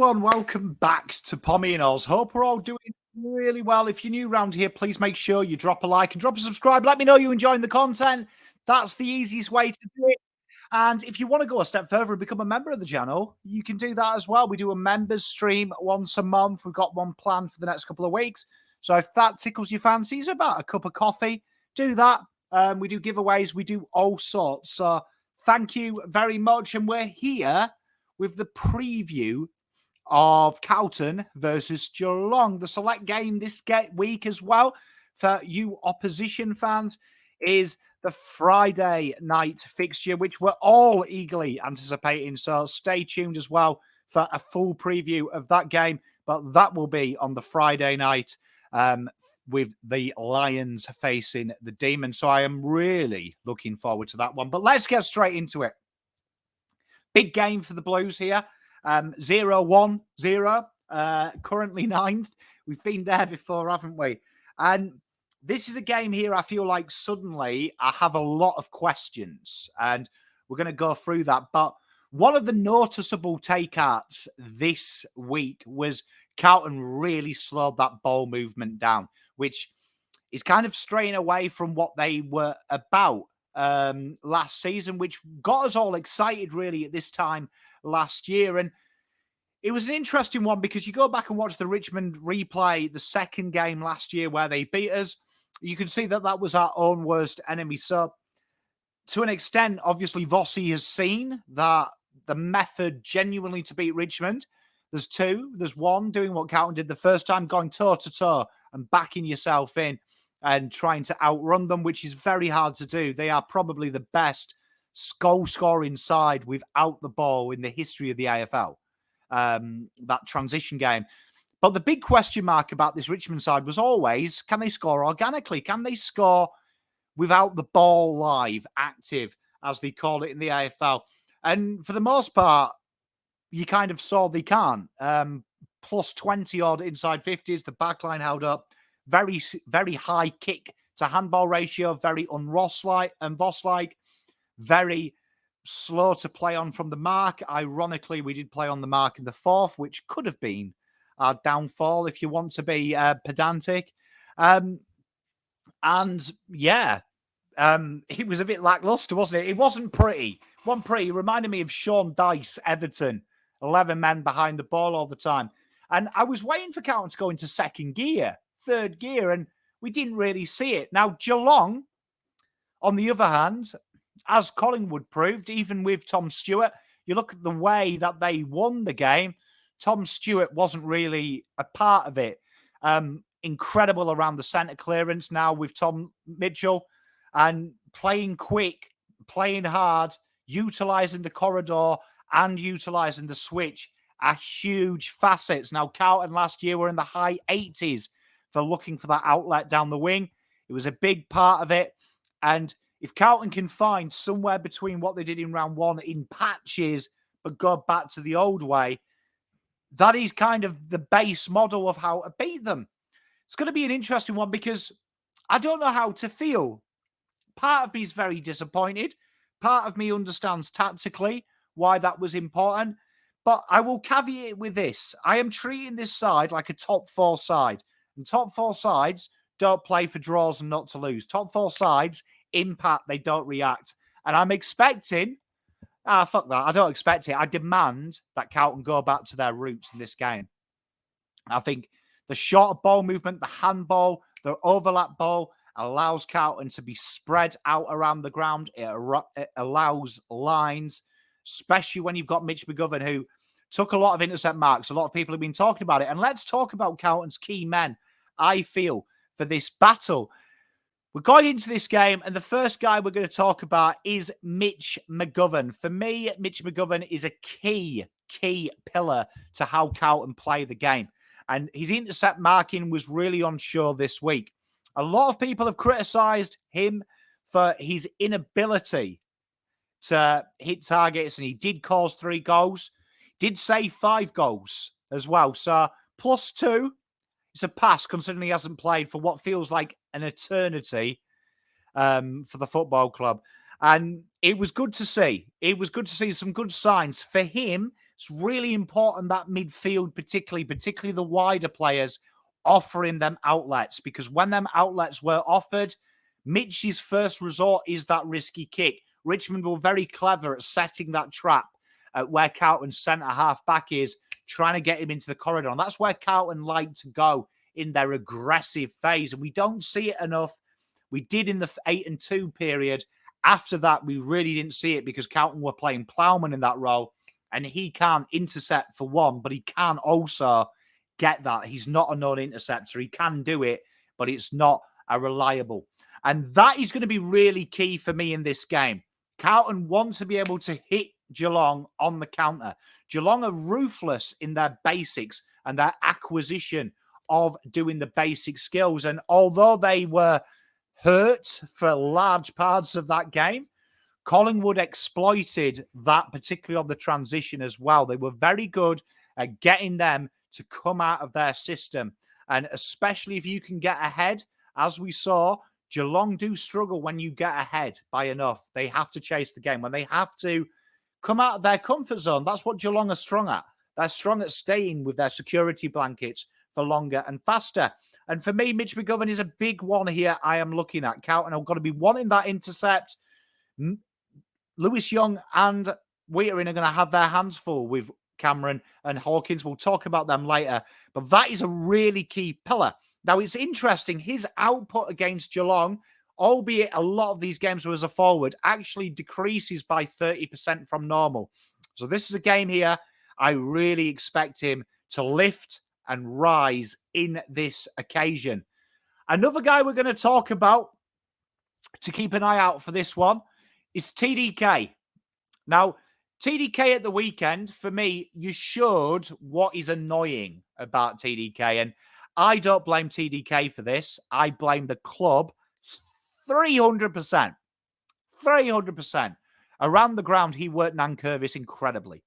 everyone, welcome back to Pommy and Oz. Hope we're all doing really well. If you're new around here, please make sure you drop a like and drop a subscribe. Let me know you're enjoying the content. That's the easiest way to do it. And if you want to go a step further and become a member of the channel, you can do that as well. We do a members stream once a month. We've got one planned for the next couple of weeks. So if that tickles your fancies, about a cup of coffee, do that. We do giveaways. We do all sorts. So thank you very much. And we're here with the preview of Carlton versus Geelong. The select game this week as well for you opposition fans is the Friday night fixture, which we're all eagerly anticipating. So stay tuned as well for a full preview of that game. But that will be on the Friday night with the Lions facing the Demons. So I am really looking forward to that one. But let's get straight into it. Big game for the Blues here. 0-1-0, currently 9th. We've been there before, haven't we? And this is a game here, I feel like suddenly I have a lot of questions, and we're going to go through that. But one of the noticeable takeouts this week was Carlton really slowed that ball movement down, which is kind of straying away from what they were about last season, which got us all excited really at this time last year. And it was an interesting one because you go back and watch the Richmond replay, the second game last year where they beat us, you can see that that was our own worst enemy. So to an extent, obviously Vossi has seen that the method genuinely to beat Richmond, there's two. There's one, doing what Carlton did the first time, going toe-to-toe and backing yourself in and trying to outrun them, which is very hard to do. They are probably the best goal-scoring side without the ball in the history of the AFL, that transition game. But the big question mark about this Richmond side was always, can they score organically? Can they score without the ball live, active, as they call it in the AFL? And for the most part, you kind of saw they can't. Plus 20-odd inside 50s, the backline held up. Very, very high kick to handball ratio, very un-Voss-like, very slow to play on from the mark. Ironically, we did play on the mark in the fourth, which could have been our downfall if you want to be pedantic. And yeah, it was a bit lackluster, wasn't it? It wasn't pretty. One pretty. It reminded me of Shaun Dux, Everton, 11 men behind the ball all the time. And I was waiting for Carlton to go into second gear, third gear, and we didn't really see it. Now, Geelong, on the other hand, as Collingwood proved, even with Tom Stewart, you look at the way that they won the game, Tom Stewart wasn't really a part of it. Incredible around the centre clearance now with Tom Mitchell, and playing quick, playing hard, utilising the corridor and utilising the switch are huge facets. Now, Carlton last year were in the high 80s for looking for that outlet down the wing. It was a big part of it. And if Carlton can find somewhere between what they did in round one in patches, but go back to the old way, that is kind of the base model of how to beat them. It's going to be an interesting one because I don't know how to feel. Part of me is very disappointed. Part of me understands tactically why that was important. But I will caveat it with this. I am treating this side like a top four side. And top four sides don't play for draws and not to lose. Top four sides impact, they don't react. And I'm expecting, fuck that, I don't expect it. I demand that Carlton go back to their roots in this game. I think the shorter ball movement, the handball, the overlap ball allows Carlton to be spread out around the ground. It allows lines, especially when you've got Mitch McGovern, who took a lot of intercept marks. A lot of people have been talking about it. And let's talk about Carlton's key men, I feel, for this battle. We're going into this game, and the first guy we're going to talk about is Mitch McGovern. For me, Mitch McGovern is a key pillar to how Carlton play the game. And his intercept marking was really on show this week. A lot of people have criticised him for his inability to hit targets, and he did cause 3 goals. Did save 5 goals as well. So, +2. It's a pass, considering he hasn't played for what feels like an eternity for the football club. And it was good to see. It was good to see some good signs for him. It's really important that midfield, particularly the wider players, offering them outlets, because when them outlets were offered, Mitch's first resort is that risky kick. Richmond were very clever at setting that trap where Carlton's centre-half back is, trying to get him into the corridor. And that's where Carlton like to go in their aggressive phase. And we don't see it enough. We did in the 8-2 period. After that, we really didn't see it because Carlton were playing Plowman in that role. And he can't intercept for one, but he can also get that. He's not a non-interceptor. He can do it, but it's not a reliable. And that is going to be really key for me in this game. Carlton want to be able to hit Geelong on the counter. Geelong are ruthless in their basics and their acquisition of doing the basic skills. And although they were hurt for large parts of that game, Collingwood exploited that, particularly on the transition as well. They were very good at getting them to come out of their system. And especially if you can get ahead, as we saw, Geelong do struggle when you get ahead by enough. They have to chase the game. When they have to come out of their comfort zone, that's what Geelong are strong at. They're strong at staying with their security blankets for longer and faster. And for me, Mitch McGovern is a big one here I am looking at. Carlton have got to be wanting that intercept. Lewis Young and Whelan are going to have their hands full with Cameron and Hawkins. We'll talk about them later. But that is a really key pillar. Now, it's interesting. His output against Geelong, albeit a lot of these games were as a forward, actually decreases by 30% from normal. So this is a game here I really expect him to lift and rise in this occasion. Another guy we're going to talk about to keep an eye out for this one is TDK. Now, TDK at the weekend, for me, you showed what is annoying about TDK. And I don't blame TDK for this. I blame the club 300%. 300%. Around the ground, he worked Nankervis incredibly.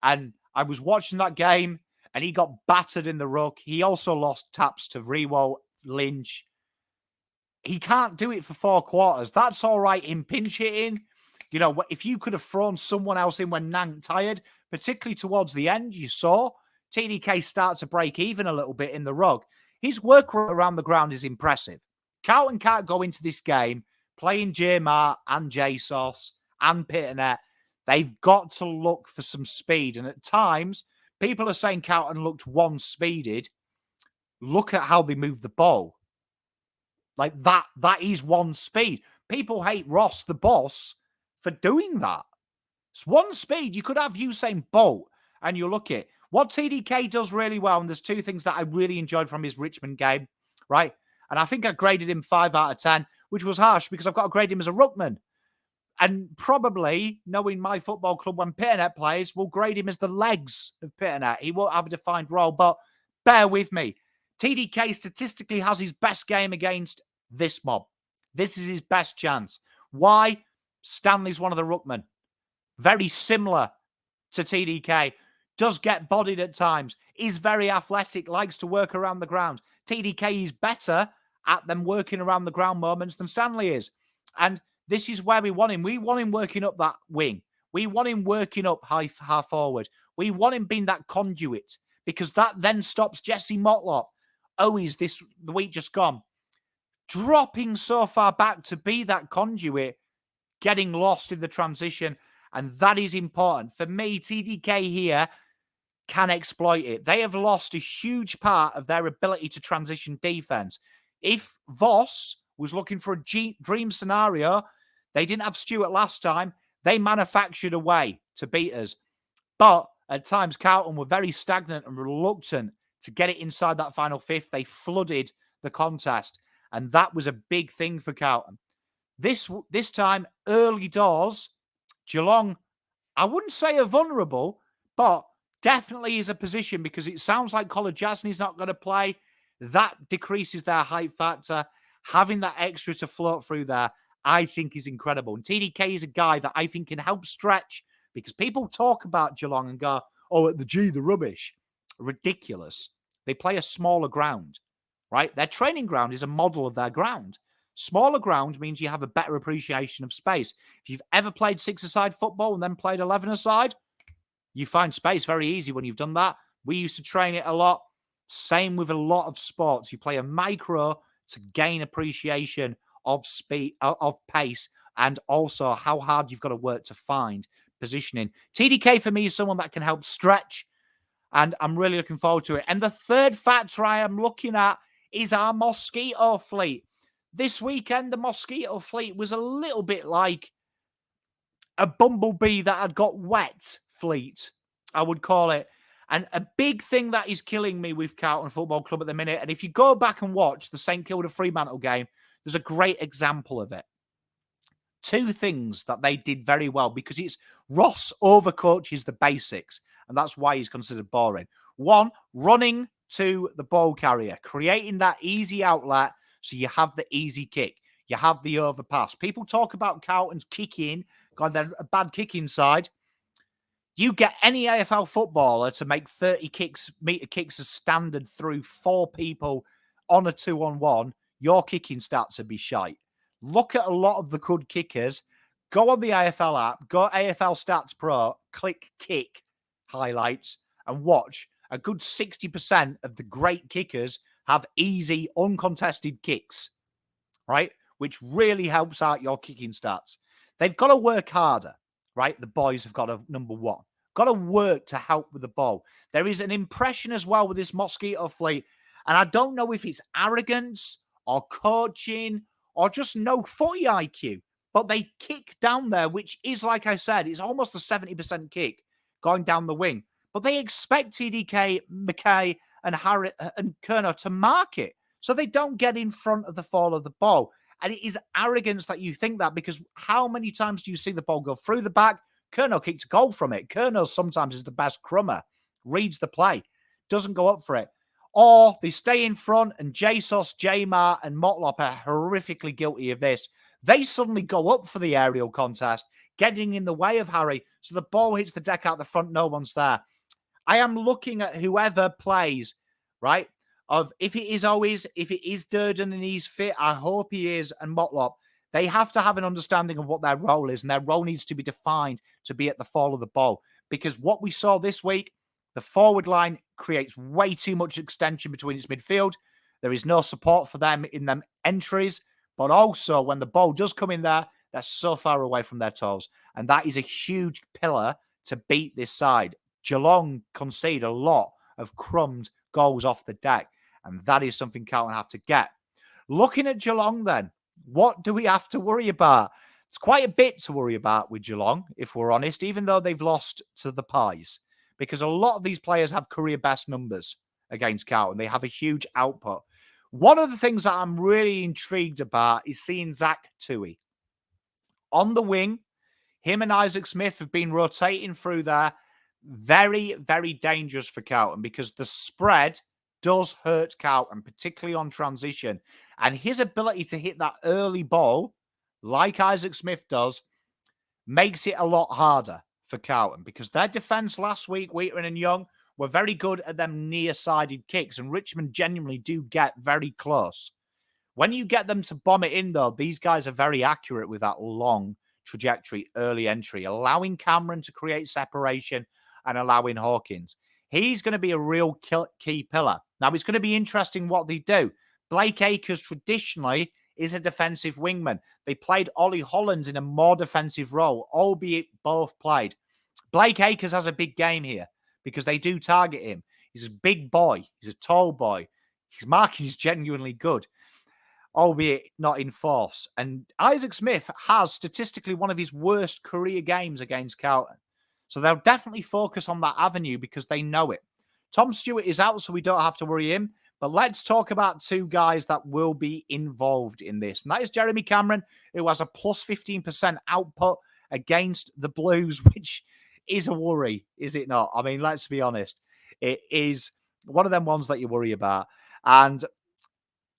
And I was watching that game, and he got battered in the ruck. He also lost taps to Rewalt, Lynch. He can't do it for 4 quarters. That's all right in pinch hitting. You know, if you could have thrown someone else in when Nang tired, particularly towards the end, you saw TDK start to break even a little bit in the rug. His work around the ground is impressive. Carlton can't go into this game playing J-Mart and J-Sauce and Pitternet. They've got to look for some speed. And at times, people are saying Carlton looked one-speeded. Look at how they move the ball. Like that is one speed. People hate Ross, the boss, for doing that. It's one speed. You could have Usain Bolt, and you look at what TDK does really well. And there's 2 things that I really enjoyed from his Richmond game, right? And I think I graded him 5 out of 10, which was harsh because I've got to grade him as a ruckman. And probably, knowing my football club, when Pitternet plays, we'll grade him as the legs of Pitternet. He won't have a defined role, but bear with me. TDK statistically has his best game against this mob. This is his best chance. Why? Stanley's one of the ruckmen. Very similar to TDK. Does get bodied at times. Is very athletic. Likes to work around the ground. TDK is better at them working around the ground moments than Stanley is. And this is where we want him. We want him working up that wing. We want him working up half forward. We want him being that conduit, because that then stops Jesse Motlop. Always the week just gone, dropping so far back to be that conduit, getting lost in the transition. And that is important. For me, TDK here can exploit it. They have lost a huge part of their ability to transition defense. If Voss was looking for a dream scenario, they didn't have Stewart last time. They manufactured a way to beat us. But at times, Carlton were very stagnant and reluctant to get it inside that final fifth. They flooded the contest. And that was a big thing for Carlton. This time, early doors, Geelong, I wouldn't say are vulnerable, but definitely is a position, because it sounds like Colin Jasney's not going to play. That decreases their height factor. Having that extra to float through there, I think, is incredible. And TDK is a guy that I think can help stretch, because people talk about Geelong and go, oh, at the G, the rubbish. Ridiculous. They play a smaller ground, right? Their training ground is a model of their ground. Smaller ground means you have a better appreciation of space. If you've ever played 6-a-side football and then played 11-a-side, You find space very easy when you've done that. We used to train it a lot. Same with a lot of sports. You play a micro to gain appreciation of speed, of pace, and also how hard you've got to work to find positioning. TDK for me is someone that can help stretch, and I'm really looking forward to it. And the third factor I am looking at is our mosquito fleet. This weekend, the mosquito fleet was a little bit like a bumblebee that had got wet fleet, I would call it. And a big thing that is killing me with Carlton Football Club at the minute, and if you go back and watch the St Kilda Fremantle game, there's a great example of it. Two things that they did very well, because it's Ross overcoaches the basics, and that's why he's considered boring. One, running to the ball carrier, creating that easy outlet so you have the easy kick, you have the overpass. People talk about Carlton's kicking, God, they're a bad kicking side. You get any AFL footballer to make 30 meter kicks as standard through 4 people on a 2-on-1, your kicking stats would be shite. Look at a lot of the good kickers. Go on the AFL app, go AFL Stats Pro, click kick highlights, and watch. A good 60% of the great kickers have easy, uncontested kicks, right? Which really helps out your kicking stats. They've got to work harder, right? The boys have got to, number one, got to work to help with the ball. There is an impression as well with this mosquito fleet, and I don't know if it's arrogance or coaching or just no footy IQ, but they kick down there, which is, like I said, it's almost a 70% kick going down the wing. But they expect TDK, McKay, and Kerno to mark it so they don't get in front of the fall of the ball. And it is arrogance that you think that, because how many times do you see the ball go through the back? Kerno kicks a goal from it. Kerno sometimes is the best crummer, reads the play, doesn't go up for it. Or they stay in front, and Jesus, J-Mar, and Motlop are horrifically guilty of this. They suddenly go up for the aerial contest, getting in the way of Harry, so the ball hits the deck out the front, no one's there. I am looking at whoever plays, right? If it is Durden and he's fit, I hope he is, and Motlop, they have to have an understanding of what their role is, and their role needs to be defined to be at the fall of the ball. Because what we saw this week, the forward line creates way too much extension between its midfield. There is no support for them in them entries, but also when the ball does come in there, they're so far away from their toes. And that is a huge pillar to beat this side. Geelong concede a lot of crumbed goals off the deck, and that is something Carlton have to get. Looking at Geelong then, what do we have to worry about? It's quite a bit to worry about with Geelong, if we're honest, even though they've lost to the Pies, because a lot of these players have career best numbers against Carlton. They have a huge output. One of the things that I'm really intrigued about is seeing Zach Toohey on the wing. Him and Isaac Smith have been rotating through there. Very, very dangerous for Carlton, because the spread does hurt Carlton, particularly on transition. And his ability to hit that early ball, like Isaac Smith does, makes it a lot harder for Carlton, because their defence last week, Wheaton and Young, were very good at them near-sided kicks, and Richmond genuinely do get very close. When you get them to bomb it in, though, these guys are very accurate with that long trajectory, early entry, allowing Cameron to create separation and allowing Hawkins. He's going to be a real key pillar. Now, it's going to be interesting what they do. Blake Acres traditionally is a defensive wingman. They played Ollie Hollands in a more defensive role, albeit both played. Blake Acres has a big game here because they do target him. He's a big boy. He's a tall boy. His marking is genuinely good, albeit not in force. And Isaac Smith has statistically one of his worst career games against Carlton. So they'll definitely focus on that avenue because they know it. Tom Stewart is out, so we don't have to worry him. But let's talk about two guys that will be involved in this. And that is Jeremy Cameron, who has a plus 15% output against the Blues, which is a worry, is it not? I mean, let's be honest. It is one of them ones that you worry about. And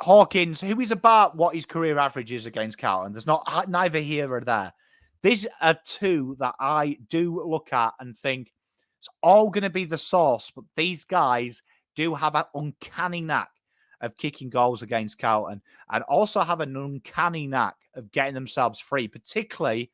Hawkins, who is about what his career average is against Carlton. There's neither here or there. These are two that I do look at and think it's all going to be the source, but these guys do have an uncanny knack of kicking goals against Carlton and also have an uncanny knack of getting themselves free, particularly,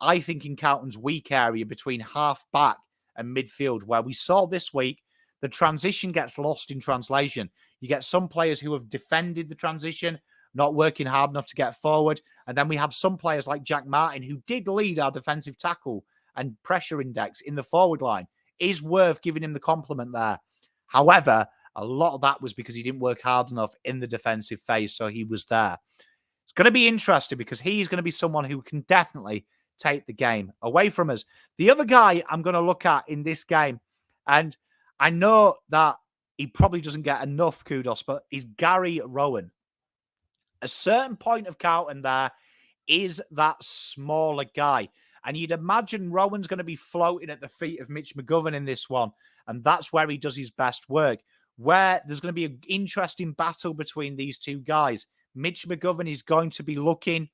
I think, in Carlton's weak area between half back and midfield, where we saw this week the transition gets lost in translation. You get some players who have defended the transition, not working hard enough to get forward. And then we have some players like Jack Martin, who did lead our defensive tackle and pressure index in the forward line. Is worth giving him the compliment there. However, a lot of that was because he didn't work hard enough in the defensive phase, so he was there. It's going to be interesting because he's going to be someone who can definitely take the game away from us. The other guy I'm going to look at in this game, and I know that he probably doesn't get enough kudos, but is Gary Rowan. A certain point of Carlton there is that smaller guy. And you'd imagine Rowan's going to be floating at the feet of Mitch McGovern in this one. And that's where he does his best work, where there's going to be an interesting battle between these two guys. Mitch McGovern is going to be looking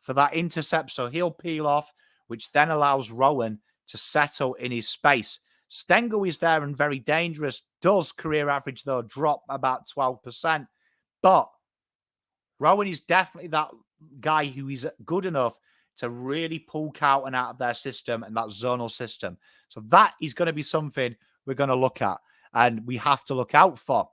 for that intercept, so he'll peel off, which then allows Rowan to settle in his space. Stengel is there and very dangerous. Does career average, though, drop about 12%. But Rowan is definitely that guy who is good enough to really pull Carlton out of their system and that zonal system. So that is going to be something we're going to look at and we have to look out for.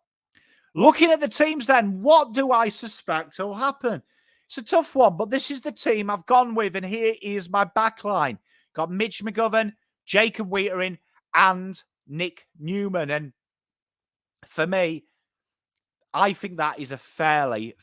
Looking at the teams then, what do I suspect will happen? It's a tough one, but this is the team I've gone with, and here is my backline. Got Mitch McGovern, Jacob Weitering, and Nick Newman. And for me, I think that is a fairly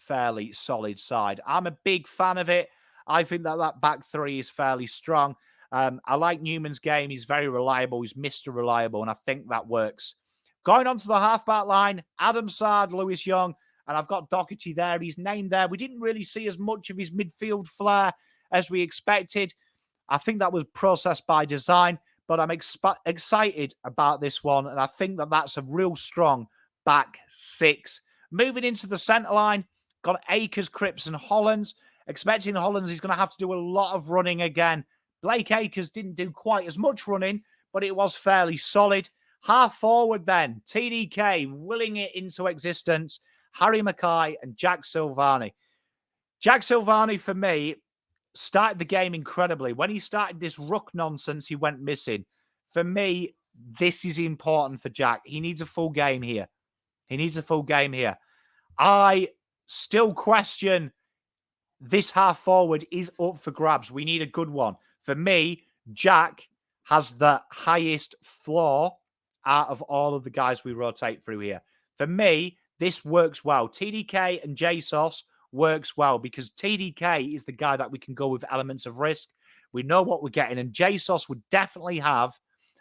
solid side. I'm a big fan of it. I think that back three is fairly strong. I like Newman's game. He's very reliable. He's Mr. Reliable, and I think that works. Going on to the halfback line, Adam Sard, Lewis Young, and I've got Doherty there. He's named there. We didn't really see as much of his midfield flair as we expected. I think that was processed by design, but I'm excited about this one, and I think that's a real strong back six. Moving into the centre line, got Akers, Cripps, and Hollands. Expecting Hollands is going to have to do a lot of running again. Blake Akers didn't do quite as much running, but it was fairly solid. Half forward then, TDK willing it into existence. Harry Mackay and Jack Silvani. Jack Silvani, for me, started the game incredibly. When he started this ruck nonsense, he went missing. For me, this is important for Jack. He needs a full game here. He needs a full game here. I still question this half forward is up for grabs. We need a good one. For me, Jack has the highest floor out of all of the guys we rotate through here. For me, this works well. TDK and JSOS works well because TDK is the guy that we can go with elements of risk. We know what we're getting, and JSOS would definitely have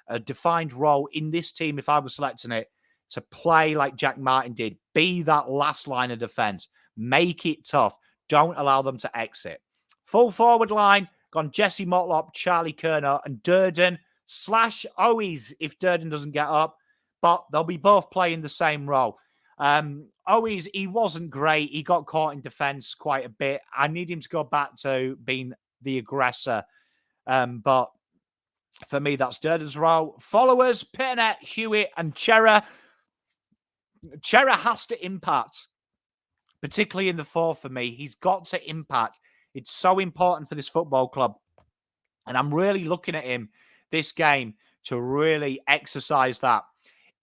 a defined role in this team if I was selecting it to play like Jack Martin did. Be that last line of defense. Make it tough. Don't allow them to exit. Full forward line, gone Jesse Motlop, Charlie Kerner, and Durden / Owies if Durden doesn't get up. But they'll be both playing the same role. Owies, he wasn't great. He got caught in defense quite a bit. I need him to go back to being the aggressor. But for me, that's Durden's role. Followers, Pitnet, Hewitt, and Chera. Chera has to impact, particularly in the fourth for me. He's got to impact. It's so important for this football club. And I'm really looking at him this game to really exercise that.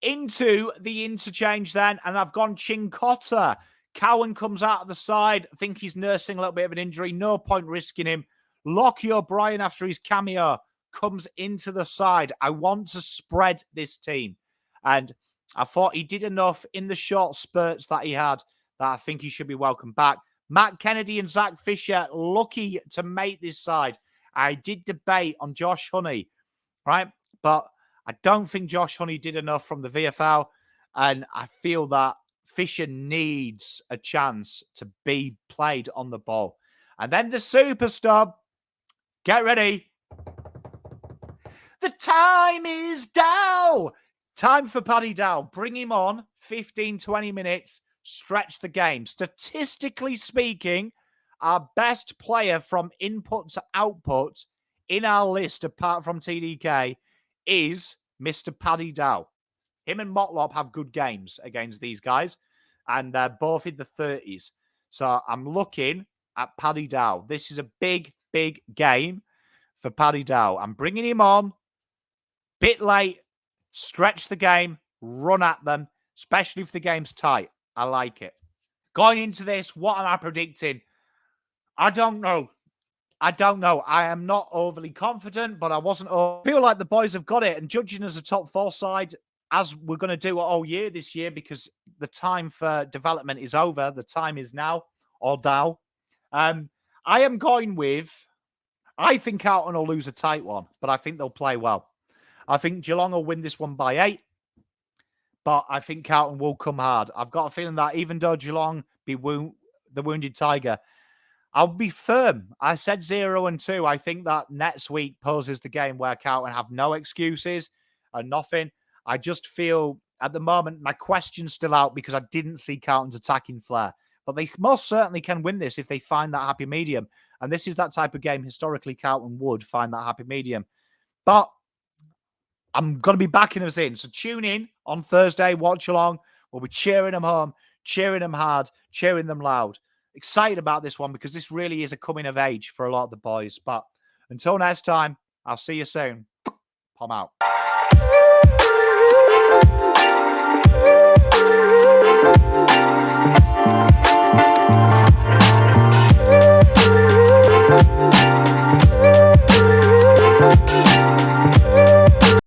Into the interchange then, and I've gone Chincotta. Cowan comes out of the side. I think he's nursing a little bit of an injury. No point risking him. Lockie O'Brien, after his cameo, comes into the side. I want to spread this team. And I thought he did enough in the short spurts that he had that I think he should be welcome back. Matt Kennedy and Zach Fisher, lucky to make this side. I did debate on Josh Honey, right? But I don't think Josh Honey did enough from the VFL. And I feel that Fisher needs a chance to be played on the ball. And then the super stub. Get ready. The time is down. Time for Paddy Dow. Bring him on. 15, 20 minutes. Stretch the game. Statistically speaking, our best player from input to output in our list, apart from TDK, is Mr. Paddy Dow. Him and Motlop have good games against these guys, and they're both in the 30s. So I'm looking at Paddy Dow. This is a big, big game for Paddy Dow. I'm bringing him on. Bit late Stretch the game, run at them, especially if the game's tight. I like it. Going into this, what am I predicting? I don't know. I am not overly confident, but I feel like the boys have got it. And judging as a top 4 side, as we're going to do all year this year, because the time for development is over. The time is now, or now. I am going with, I think Carlton will lose a tight one, but I think they'll play well. I think Geelong will win this one by 8, but I think Carlton will come hard. I've got a feeling that even though Geelong be the wounded tiger, I'll be firm. I said 0-2. I think that next week poses the game where Carlton have no excuses and nothing. I just feel at the moment my question's still out because I didn't see Carlton's attacking flair. But they most certainly can win this if they find that happy medium. And this is that type of game historically Carlton would find that happy medium. But I'm going to be backing us in. So tune in on Thursday, watch along. We'll be cheering them home, cheering them hard, cheering them loud. Excited about this one because this really is a coming of age for a lot of the boys. But until next time, I'll see you soon. Pom out.